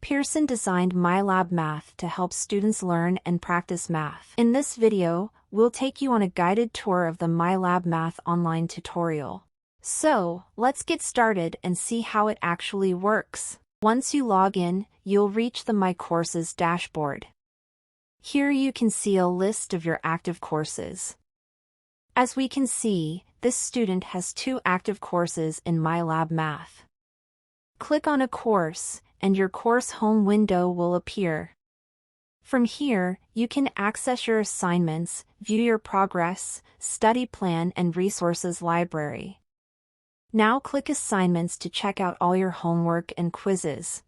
Pearson designed MyLab Math to help students learn and practice math. In this video, we'll take you on a guided tour of the MyLab Math online tutorial. So, let's get started and see how it actually works. Once you log in, you'll reach the My Courses dashboard. Here you can see a list of your active courses. As we can see, this student has 2 active courses in MyLab Math. Click on a course, and your course home window will appear. From here, you can access your assignments, view your progress, study plan and resources library. Now click Assignments to check out all your homework and quizzes.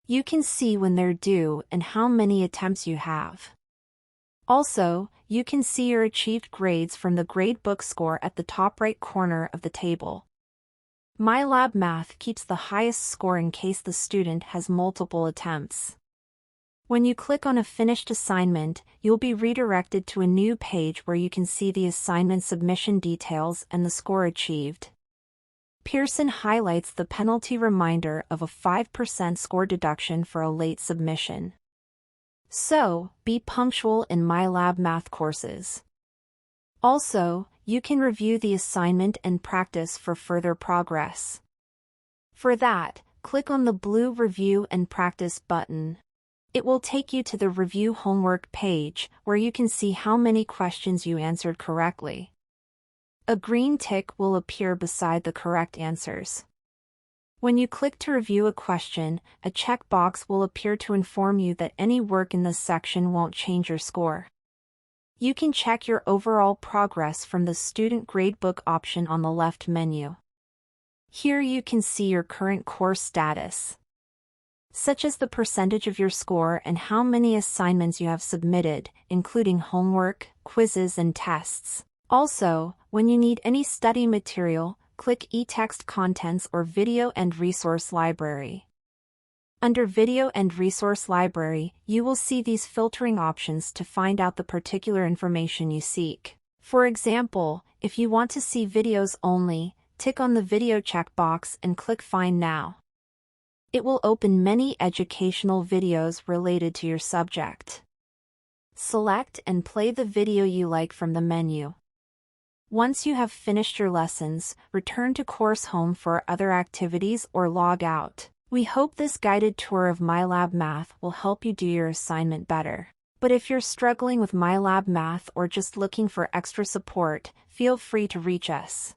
You can see when they're due and how many attempts you have. Also, you can see your achieved grades from the gradebook score at the top right corner of the table. MyLab Math keeps the highest score in case the student has multiple attempts. When you click on a finished assignment, you'll be redirected to a new page where you can see the assignment submission details and the score achieved. Pearson highlights the penalty reminder of a 5% score deduction for a late submission. So, be punctual in MyLab Math courses. Also, you can review the assignment and practice for further progress. For that, click on the blue Review and Practice button. It will take you to the Review Homework page, where you can see how many questions you answered correctly. A green tick will appear beside the correct answers. When you click to review a question, a checkbox will appear to inform you that any work in this section won't change your score. You can check your overall progress from the Student Gradebook option on the left menu. Here you can see your current course status, such as the percentage of your score and how many assignments you have submitted, including homework, quizzes, and tests. Also, when you need any study material, click eText Contents or Video and Resource Library. Under Video and Resource Library, you will see these filtering options to find out the particular information you seek. For example, if you want to see videos only, tick on the Video checkbox and click Find Now. It will open many educational videos related to your subject. Select and play the video you like from the menu. Once you have finished your lessons, return to Course Home for other activities or log out. We hope this guided tour of MyLab Math will help you do your assignment better. But if you're struggling with MyLab Math or just looking for extra support, feel free to reach us.